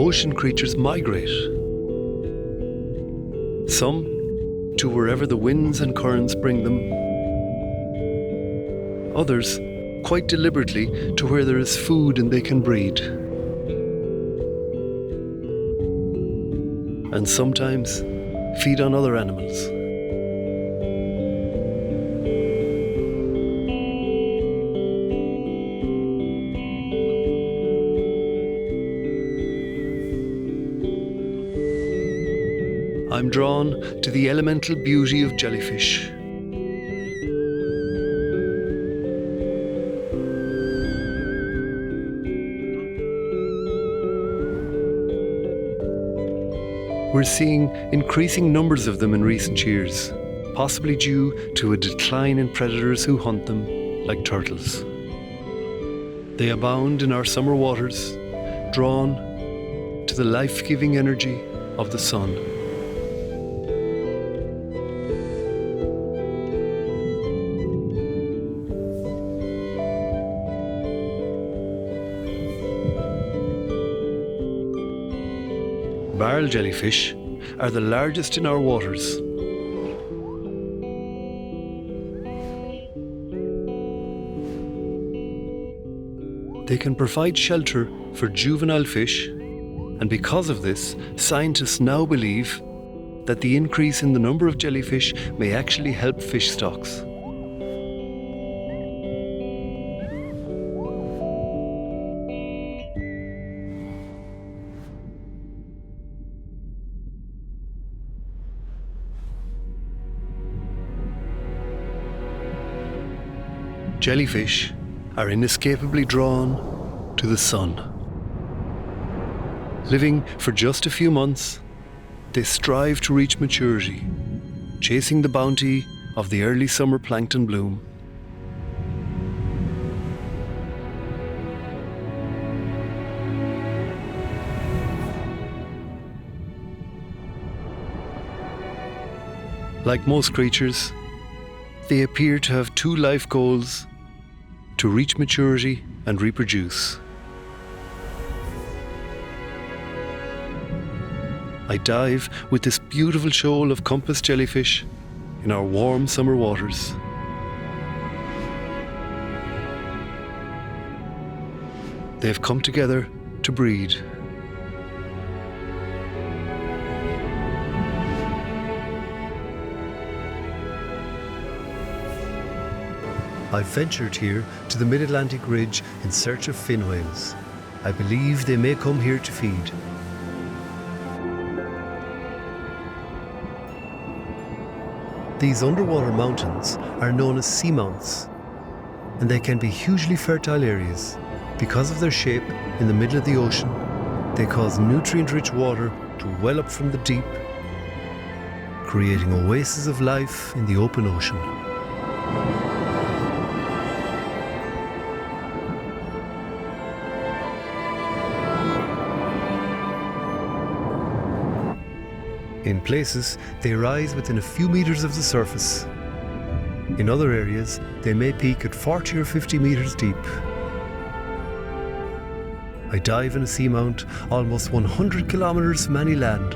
ocean creatures migrate. Some to wherever the winds and currents bring them. Others, quite deliberately, to where there is food and they can breed. And sometimes feed on other animals. I'm drawn to the elemental beauty of jellyfish. We're seeing increasing numbers of them in recent years, possibly due to a decline in predators who hunt them, like turtles. They abound in our summer waters, drawn to the life-giving energy of the sun. Barrel jellyfish are the largest in our waters. They can provide shelter for juvenile fish, and because of this, scientists now believe that the increase in the number of jellyfish may actually help fish stocks. Jellyfish are inescapably drawn to the sun. Living for just a few months, they strive to reach maturity, chasing the bounty of the early summer plankton bloom. Like most creatures, they appear to have two life goals: to reach maturity and reproduce. I dive with this beautiful shoal of compass jellyfish in our warm summer waters. They have come together to breed. I've ventured here to the mid-Atlantic ridge in search of fin whales. I believe they may come here to feed. These underwater mountains are known as seamounts, and they can be hugely fertile areas. Because of their shape in the middle of the ocean, they cause nutrient-rich water to well up from the deep, creating oases of life in the open ocean. In places, they rise within a few meters of the surface. In other areas, they may peak at 40 or 50 meters deep. I dive in a seamount almost 100 kilometers from any land.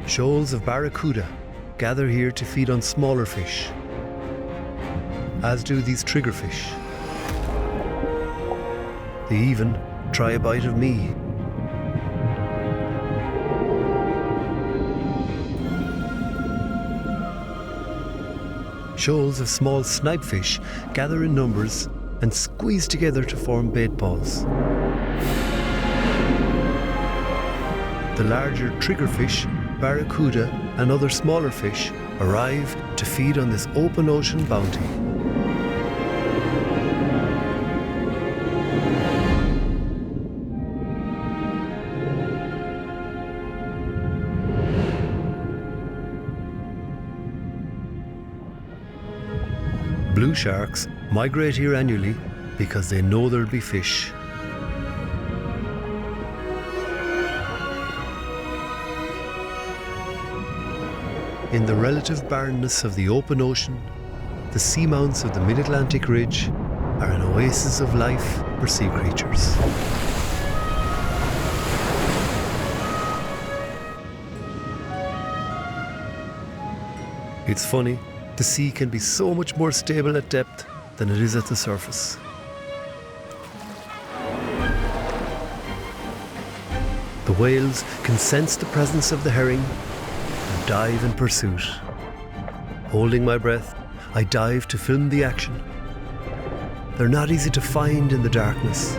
Shoals of barracuda gather here to feed on smaller fish, as do these triggerfish. They even try a bite of me. Shoals of small snipefish gather in numbers and squeeze together to form bait balls. The larger triggerfish, barracuda and other smaller fish arrive to feed on this open ocean bounty. Blue sharks migrate here annually because they know there'll be fish. In the relative barrenness of the open ocean, the seamounts of the mid-Atlantic ridge are an oasis of life for sea creatures. It's funny, the sea can be so much more stable at depth than it is at the surface. The whales can sense the presence of the herring and dive in pursuit. Holding my breath, I dive to film the action. They're not easy to find in the darkness.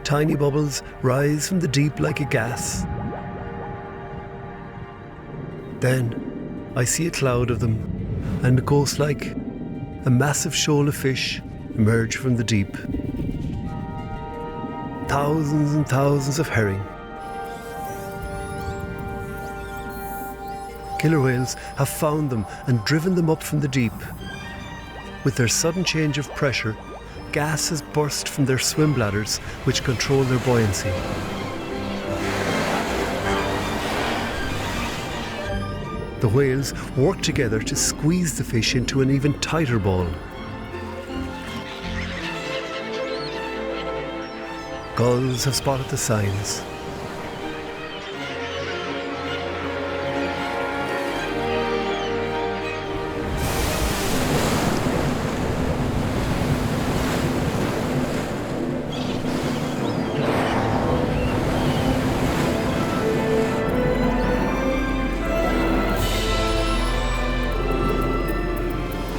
Tiny bubbles rise from the deep like a gas. Then I see a cloud of them, and it goes like a massive shoal of fish emerge from the deep. Thousands and thousands of herring. Killer whales have found them and driven them up from the deep. With their sudden change of pressure, gas has burst from their swim bladders, which control their buoyancy. The whales work together to squeeze the fish into an even tighter ball. Gulls have spotted the signs.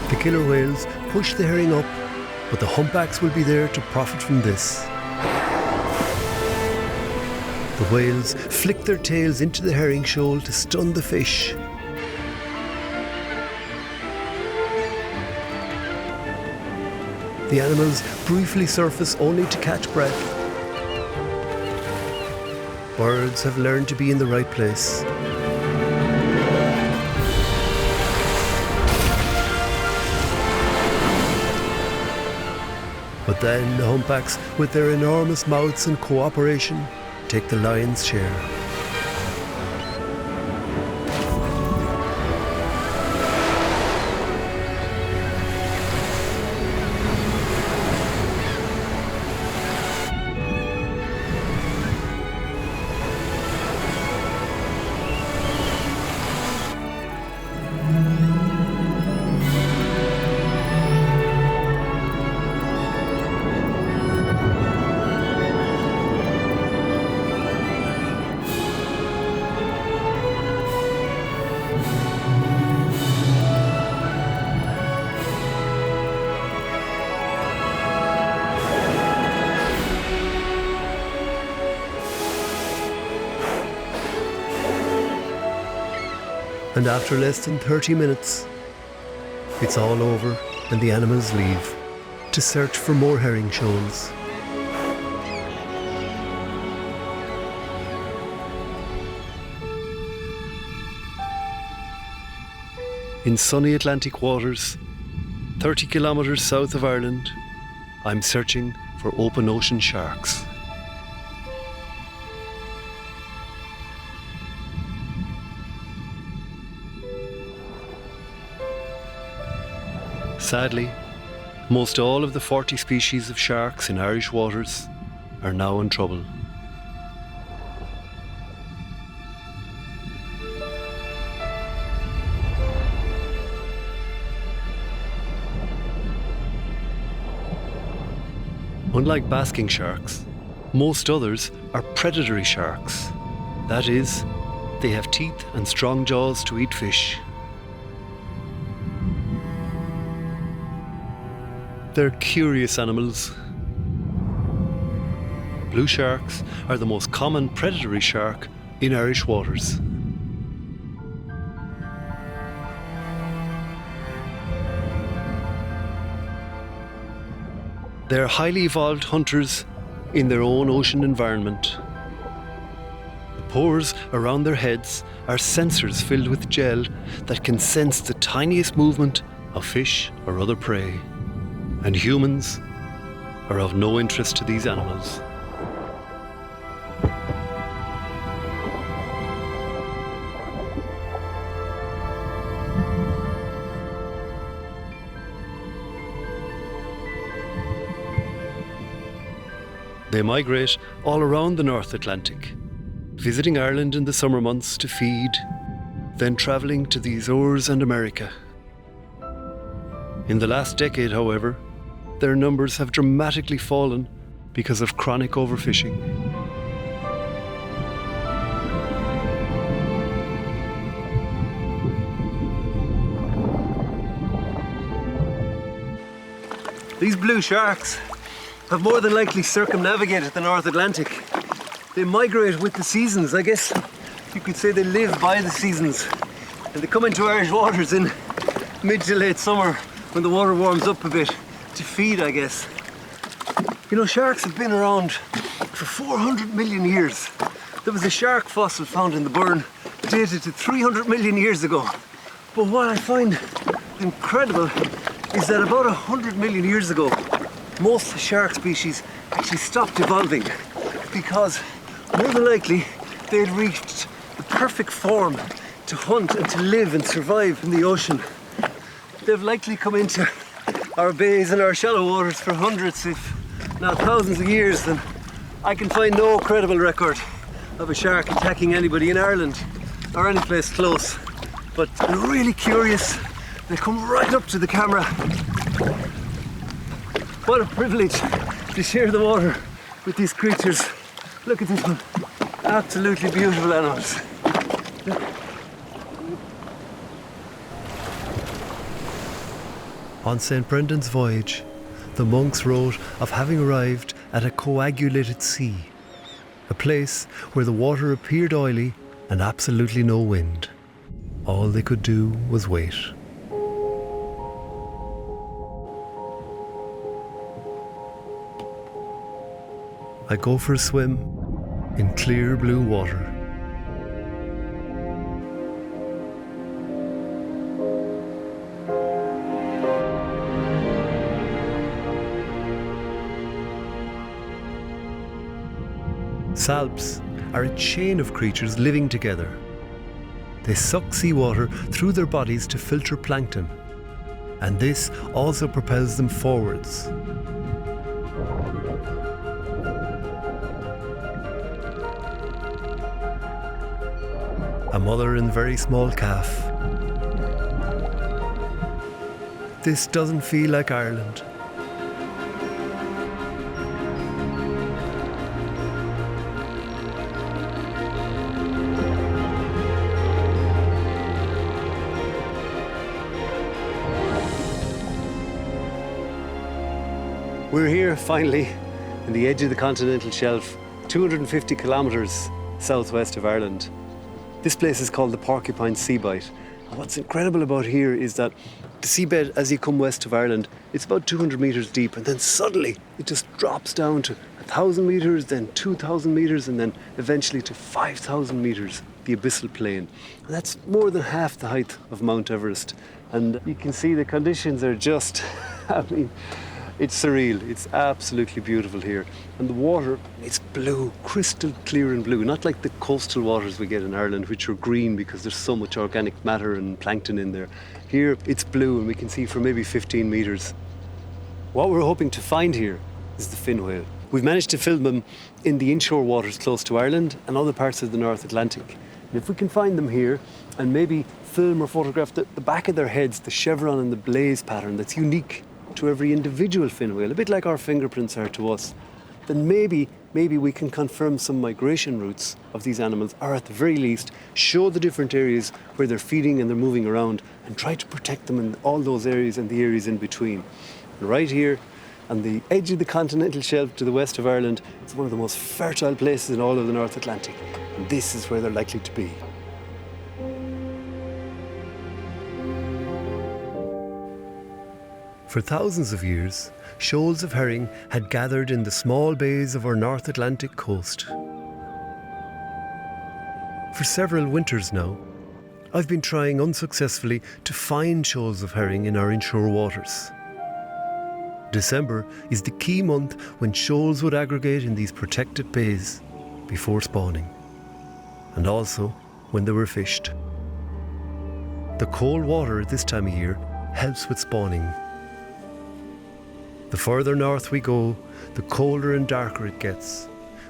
The killer whales push the herring up, but the humpbacks will be there to profit from this. The whales flick their tails into the herring shoal to stun the fish. The animals briefly surface only to catch breath. Birds have learned to be in the right place. But then the humpbacks, with their enormous mouths and cooperation, take the lion's share. And after less than 30 minutes, it's all over and the animals leave to search for more herring shoals. In sunny Atlantic waters, 30 kilometres south of Ireland, I'm searching for open ocean sharks. Sadly, most all of the 40 species of sharks in Irish waters are now in trouble. Unlike basking sharks, most others are predatory sharks. That is, they have teeth and strong jaws to eat fish. They're curious animals. Blue sharks are the most common predatory shark in Irish waters. They are highly evolved hunters in their own ocean environment. The pores around their heads are sensors filled with gel that can sense the tiniest movement of fish or other prey. And humans are of no interest to these animals. They migrate all around the North Atlantic, visiting Ireland in the summer months to feed, then travelling to the Azores and America. In the last decade, however, their numbers have dramatically fallen because of chronic overfishing. These blue sharks have more than likely circumnavigated the North Atlantic. They migrate with the seasons. I guess you could say they live by the seasons. And they come into Irish waters in mid to late summer when the water warms up a bit to feed, I guess. You know, sharks have been around for 400 million years. There was a shark fossil found in the Burn dated to 300 million years ago. But what I find incredible is that about 100 million years ago, most shark species actually stopped evolving because more than likely they had reached the perfect form to hunt and to live and survive in the ocean. They've likely come into our bays and our shallow waters for hundreds, if not thousands of years, and I can find no credible record of a shark attacking anybody in Ireland or any place close. But they're really curious. They come right up to the camera. What a privilege to share the water with these creatures. Look at this one. Absolutely beautiful animals. On St. Brendan's voyage, the monks wrote of having arrived at a coagulated sea, a place where the water appeared oily and absolutely no wind. All they could do was wait. I go for a swim in clear blue water. Salps are a chain of creatures living together. They suck seawater through their bodies to filter plankton, and this also propels them forwards. A mother and very small calf. This doesn't feel like Ireland. We're here finally in the edge of the continental shelf, 250 kilometres southwest of Ireland. This place is called the Porcupine Seabite. And what's incredible about here is that the seabed, as you come west of Ireland, it's about 200 metres deep, and then suddenly it just drops down to 1,000 metres, then 2,000 metres, and then eventually to 5,000 metres, the abyssal plain. And that's more than half the height of Mount Everest. And you can see the conditions are just, I mean, it's surreal. It's absolutely beautiful here. And the water, it's blue, crystal clear and blue, not like the coastal waters we get in Ireland, which are green because there's so much organic matter and plankton in there. Here, it's blue, and we can see for maybe 15 metres. What we're hoping to find here is the fin whale. We've managed to film them in the inshore waters close to Ireland and other parts of the North Atlantic. And if we can find them here and maybe film or photograph the back of their heads, the chevron and the blaze pattern that's unique to every individual fin whale, a bit like our fingerprints are to us, then maybe we can confirm some migration routes of these animals, or at the very least show the different areas where they're feeding and they're moving around, and try to protect them in all those areas and the areas in between. And right here on the edge of the continental shelf to the west of Ireland, it's one of the most fertile places in all of the North Atlantic, and this is where they're likely to be. For thousands of years, shoals of herring had gathered in the small bays of our North Atlantic coast. For several winters now, I've been trying unsuccessfully to find shoals of herring in our inshore waters. December is the key month when shoals would aggregate in these protected bays before spawning, and also when they were fished. The cold water at this time of year helps with spawning. The further north we go, the colder and darker it gets,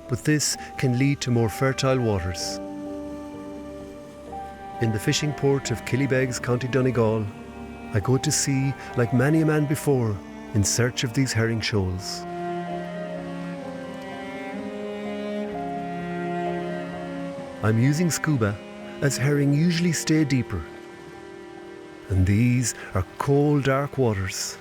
but this can lead to more fertile waters. In the fishing port of Killybegs, County Donegal, I go to sea like many a man before in search of these herring shoals. I'm using scuba as herring usually stay deeper, and these are cold, dark waters.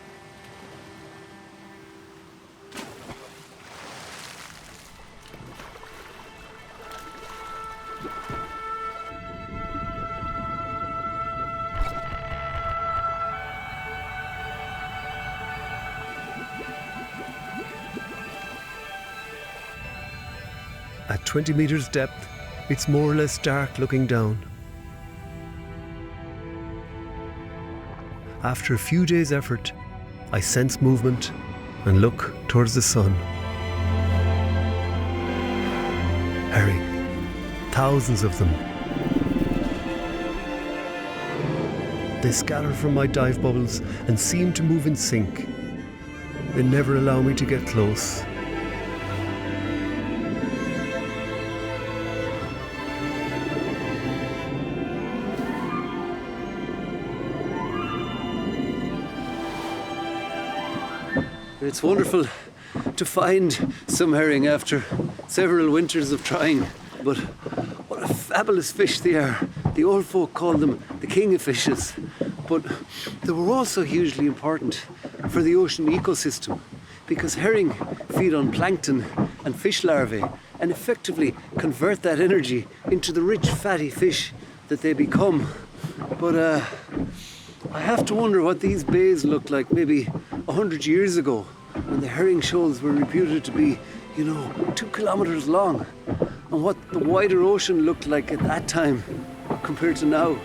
At 20 meters depth, it's more or less dark looking down. After a few days' effort, I sense movement and look towards the sun. Herring, thousands of them. They scatter from my dive bubbles and seem to move in sync. They never allow me to get close. It's wonderful to find some herring after several winters of trying, but what a fabulous fish they are. The old folk called them the king of fishes, but they were also hugely important for the ocean ecosystem because herring feed on plankton and fish larvae and effectively convert that energy into the rich fatty fish that they become. But I have to wonder what these bays looked like maybe 100 years ago when the herring shoals were reputed to be, 2 kilometers long, and what the wider ocean looked like at that time compared to now.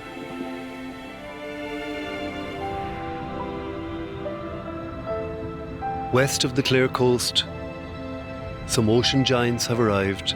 West of the Clare coast, some ocean giants have arrived.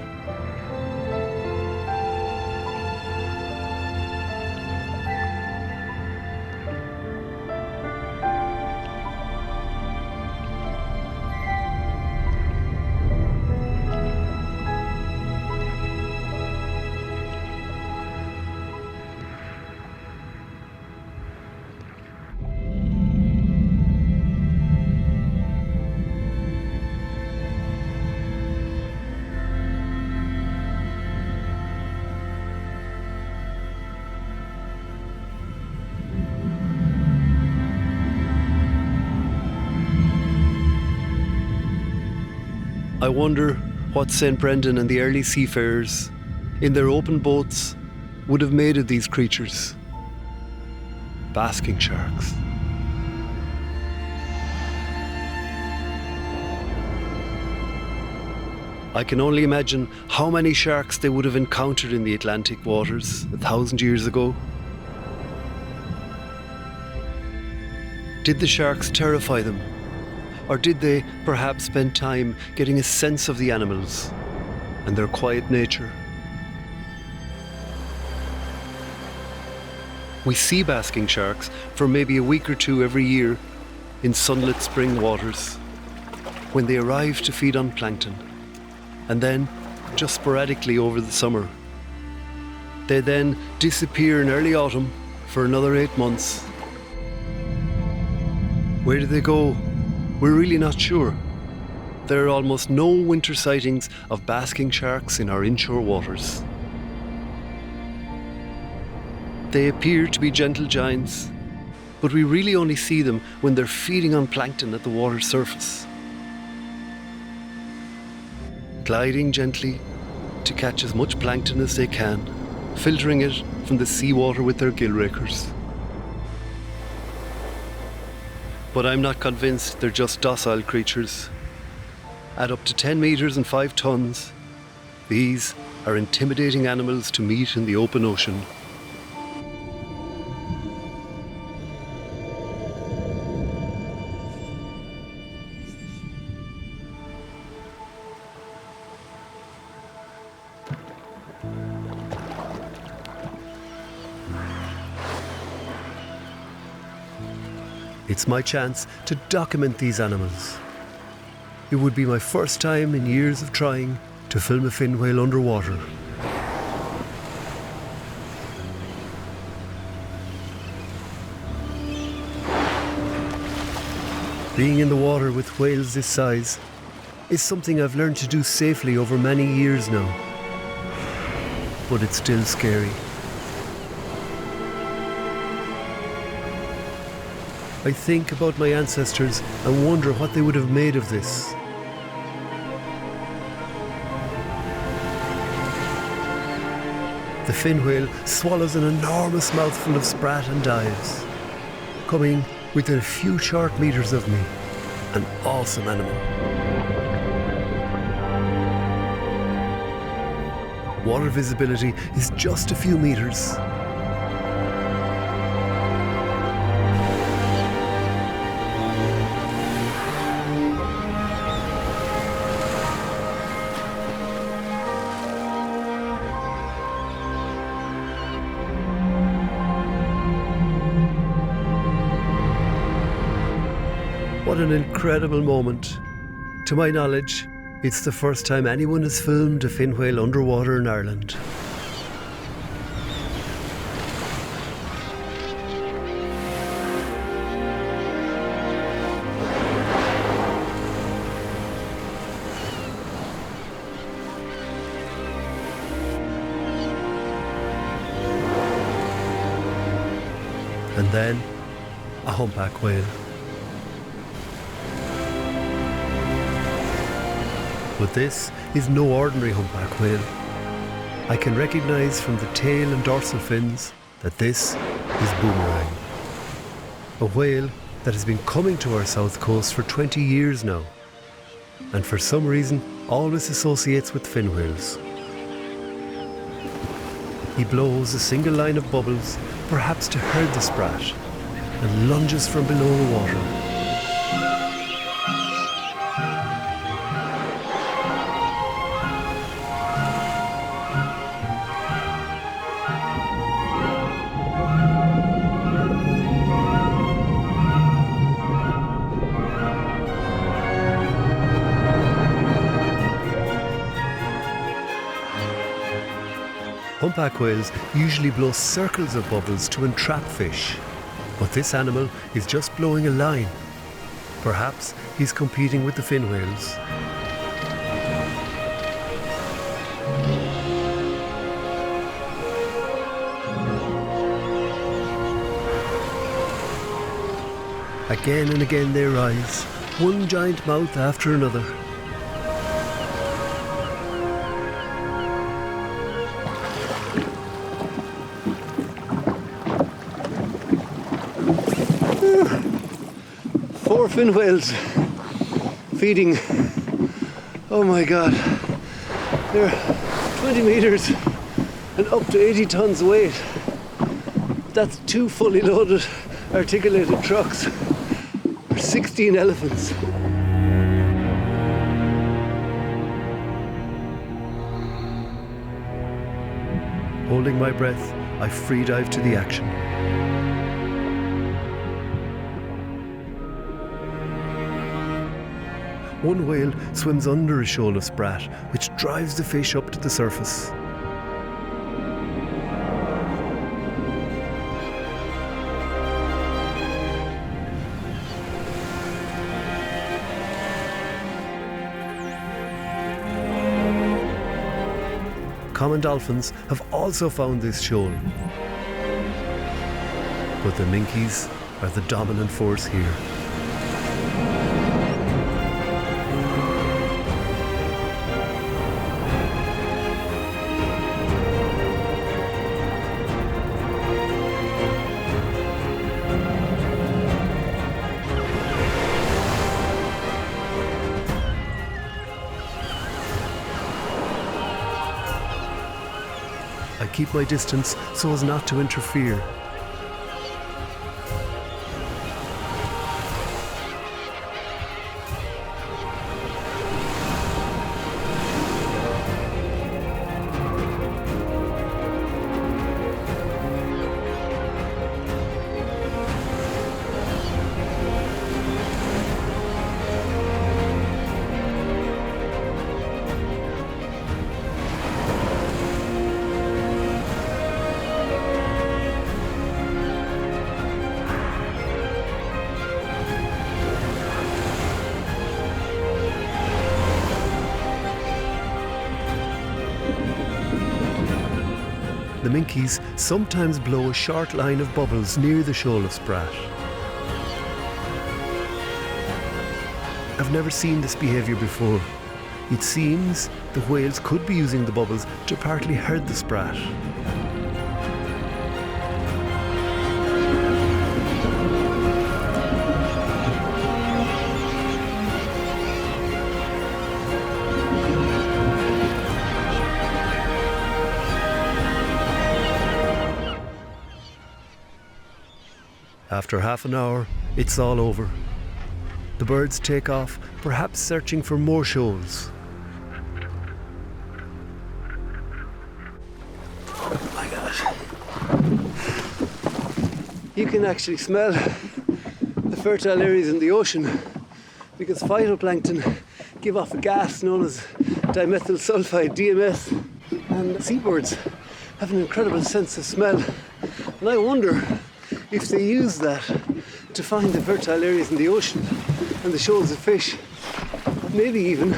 I wonder what St. Brendan and the early seafarers, in their open boats, would have made of these creatures. Basking sharks. I can only imagine how many sharks they would have encountered in the Atlantic waters 1,000 years ago. Did the sharks terrify them? Or did they perhaps spend time getting a sense of the animals and their quiet nature? We see basking sharks for maybe a week or two every year in sunlit spring waters when they arrive to feed on plankton, and then just sporadically over the summer. They then disappear in early autumn for another 8 months. Where do they go? We're really not sure. There are almost no winter sightings of basking sharks in our inshore waters. They appear to be gentle giants, but we really only see them when they're feeding on plankton at the water's surface, gliding gently to catch as much plankton as they can, filtering it from the seawater with their gill rakers. But I'm not convinced they're just docile creatures. At up to 10 metres and 5 tonnes, these are intimidating animals to meet in the open ocean. It's my chance to document these animals. It would be my first time in years of trying to film a fin whale underwater. Being in the water with whales this size is something I've learned to do safely over many years now. But it's still scary. I think about my ancestors and wonder what they would have made of this. The fin whale swallows an enormous mouthful of sprat and dives, coming within a few short meters of me. An awesome animal. Water visibility is just a few meters. What an incredible moment. To my knowledge, it's the first time anyone has filmed a fin whale underwater in Ireland. And then, a humpback whale. But this is no ordinary humpback whale. I can recognise from the tail and dorsal fins that this is Boomerang. A whale that has been coming to our south coast for 20 years now, and for some reason always associates with fin whales. He blows a single line of bubbles, perhaps to herd the sprat, and lunges from below the water. Humpback whales usually blow circles of bubbles to entrap fish, but this animal is just blowing a line. Perhaps he's competing with the fin whales. Again and again they rise, one giant mouth after another. Four fin whales feeding. Oh my god, they're 20 meters and up to 80 tons weight. That's 2 fully loaded articulated trucks or 16 elephants. Holding my breath, I free dive to the action. One whale swims under a shoal of sprat, which drives the fish up to the surface. Common dolphins have also found this shoal, but the minkies are the dominant force here. keep my distance so as not to interfere. The minkies sometimes blow a short line of bubbles near the shoal of sprat. I've never seen this behaviour before. It seems the whales could be using the bubbles to partly herd the sprat. After half an hour, it's all over. The birds take off, perhaps searching for more shoals. Oh my God. You can actually smell the fertile areas in the ocean because phytoplankton give off a gas known as dimethyl sulfide, DMS, and seabirds have an incredible sense of smell. And I wonder if they use that to find the fertile areas in the ocean and the shoals of fish. Maybe even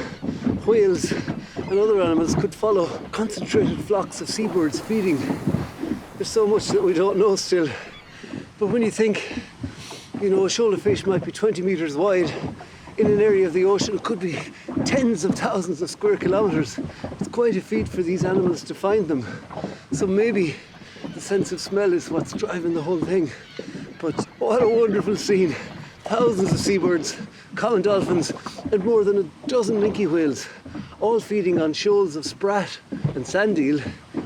whales and other animals could follow concentrated flocks of seabirds feeding. There's so much that we don't know still. But when you think, a shoal of fish might be 20 metres wide in an area of the ocean, it could be tens of thousands of square kilometres. It's quite a feat for these animals to find them. So maybe the sense of smell is what's driving the whole thing. But what a wonderful scene. Thousands of seabirds, common dolphins, and more than a dozen minke whales, all feeding on shoals of sprat and sand eel,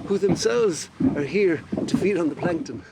who themselves are here to feed on the plankton.